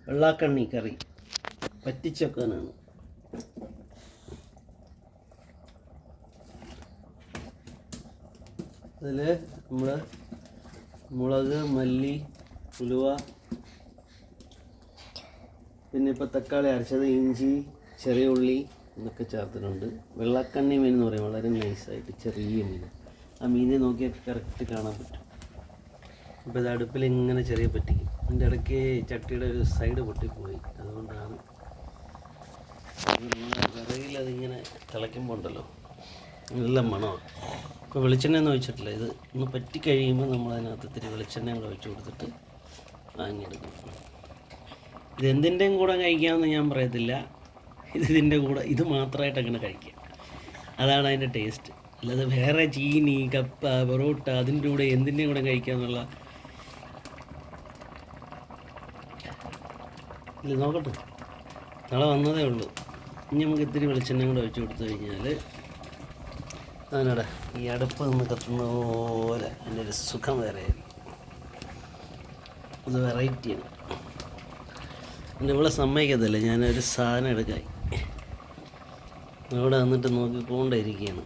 വെള്ളാക്കണ്ണി കറി പറ്റിച്ചെക്കാനാണ്. അതിൽ നമ്മൾ മുളക്, മല്ലി, ഉലുവ, പിന്നെ ഇപ്പോൾ തക്കാളി അരച്ചത്, ഇഞ്ചി, ചെറിയ ഉള്ളി എന്നൊക്കെ ചേർത്തിട്ടുണ്ട്. വെള്ളക്കണ്ണി മീൻ എന്ന് പറയും, വളരെ നൈസായിട്ട് ചെറിയ മീൻ. ആ മീനെ നോക്കിയാൽ കറക്റ്റ് കാണാൻ പറ്റും. അപ്പോൾ ഇത് അടുപ്പിൽ ഇങ്ങനെ ചെറിയ പറ്റിക്കും. അതിൻ്റെ ഇടയ്ക്ക് ചട്ടിയുടെ ഒരു സൈഡ് പൊട്ടിപ്പോയി, അതുകൊണ്ടാണ് വിറകിൽ അതിങ്ങനെ തിളയ്ക്കുമ്പോൾ ഉണ്ടല്ലോ നല്ല മണമാണ്. ഇപ്പോൾ വെളിച്ചെണ്ണ ഒന്നും ഒഴിച്ചിട്ടില്ല. ഇത് ഒന്ന് പറ്റി കഴിയുമ്പോൾ നമ്മൾ അതിനകത്ത് ഇത്തിരി വെളിച്ചെണ്ണ കൂടെ ഒഴിച്ച് കൊടുത്തിട്ട് വാങ്ങിയെടുക്കും. ഇതെന്തിൻ്റെയും കൂടെ കഴിക്കാമെന്ന് ഞാൻ പറയത്തില്ല. ഇതിൻ്റെ കൂടെ ഇത് മാത്രമായിട്ട് അങ്ങനെ കഴിക്കാം, അതാണ് അതിൻ്റെ ടേസ്റ്റ്. അല്ലാതെ വേറെ ചീനി, കപ്പ, പൊറോട്ട അതിൻ്റെ കൂടെ എന്തിൻ്റെയും കൂടെ കഴിക്കാമെന്നുള്ള ഇല്ല. നോക്കട്ടെ, നാളെ വന്നതേ ഉള്ളൂ. ഇനി നമുക്ക് ഇത്തിരി വെളിച്ചെണ്ണ കൂടെ ഒഴിച്ച് കൊടുത്തു കഴിഞ്ഞാൽ അതിനടെ ഈ അടുപ്പ് നിന്ന് കത്തുന്ന പോലെ അതിൻ്റെ ഒരു സുഖം വേറെ ആയിരിക്കും. അത് വെറൈറ്റിയാണ്. എൻ്റെ ഇവിടെ സമ്മതിക്കത്തില്ല, ഞാനൊരു സാധനം എടുക്കായി ഇവിടെ വന്നിട്ട് നോക്കിക്കൊണ്ടിരിക്കുകയാണ്.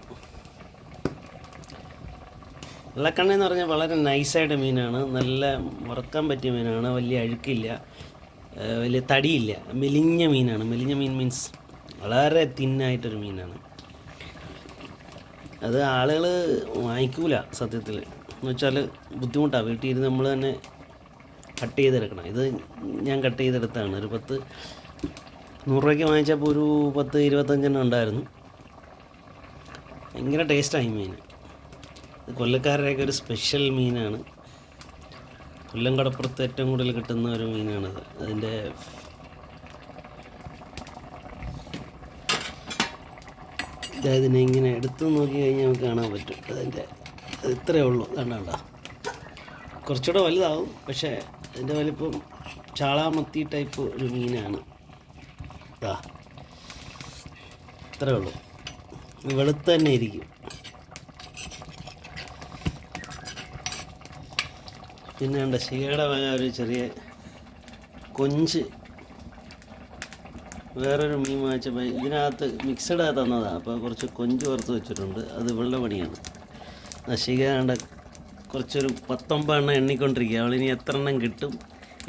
വെള്ളക്കണ്ണ എന്ന് പറഞ്ഞാൽ വളരെ നൈസായിട്ട് മീനാണ്, നല്ല വറുക്കാൻ പറ്റിയ മീനാണ്, വലിയ അഴുക്കില്ല, വലിയ തടിയില്ല, മെലിഞ്ഞ മീനാണ്. മെലിഞ്ഞ മീൻ മീൻസ് വളരെ തിന്നായിട്ടൊരു മീനാണ്. അത് ആളുകൾ വാങ്ങിക്കൂല സത്യത്തിൽ. എന്ന് വെച്ചാൽ ബുദ്ധിമുട്ടാണ്. വീട്ടിൽ ഇരുന്ന് നമ്മൾ തന്നെ കട്ട് ചെയ്തെടുക്കണം. ഇത് ഞാൻ കട്ട് ചെയ്തെടുത്താണ്. ഒരു 100 രൂപയ്ക്ക് വാങ്ങിച്ചപ്പോൾ ഒരു 10-25 ഉണ്ടായിരുന്നു. ഭയങ്കര ടേസ്റ്റായി മീൻ. ഇത് കൊല്ലക്കാരുടെയൊക്കെ ഒരു സ്പെഷ്യൽ മീനാണ്. കൊല്ലം കടപ്പുറത്ത് ഏറ്റവും കൂടുതൽ കിട്ടുന്ന ഒരു മീനാണിത്. അതിൻ്റെ ഇതിനെ ഇങ്ങനെ എടുത്തു നോക്കി കഴിഞ്ഞാൽ നമുക്ക് കാണാൻ പറ്റും. അതിൻ്റെ ഇത്രയേ ഉള്ളൂ, കണ്ടോ. കുറച്ചുകൂടെ വലുതാവും, പക്ഷേ അതിൻ്റെ വലിപ്പം ചാളാമത്തി ടൈപ്പ് ഒരു മീനാണ്. ഇത്രയേ ഉള്ളൂ. വെളുത്ത് തന്നെ ഇരിക്കും. പിന്നെ ഉണ്ട് ശീലയുടെ വക ഒരു ചെറിയ കൊഞ്ച്, വേറൊരു മീൻ വാങ്ങിച്ചപ്പോൾ ഇതിനകത്ത് മിക്സഡായി തന്നതാണ്. അപ്പോൾ കുറച്ച് കൊഞ്ച് വറുത്ത് വെച്ചിട്ടുണ്ട്. അത് ഇവളുടെ പണിയാണ്. നശിക കണ്ട കുറച്ചൊരു 19 എണ്ണിക്കൊണ്ടിരിക്കുക. അവളിനി എത്ര എണ്ണം കിട്ടും,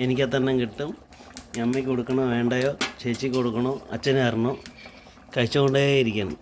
എനിക്ക് എത്ര എണ്ണം കിട്ടും, അമ്മയ്ക്ക് കൊടുക്കണോ വേണ്ടയോ, ചേച്ചിക്ക് കൊടുക്കണോ, അച്ഛന് തരണോ, കഴിച്ചുകൊണ്ടേ ഇരിക്കണം.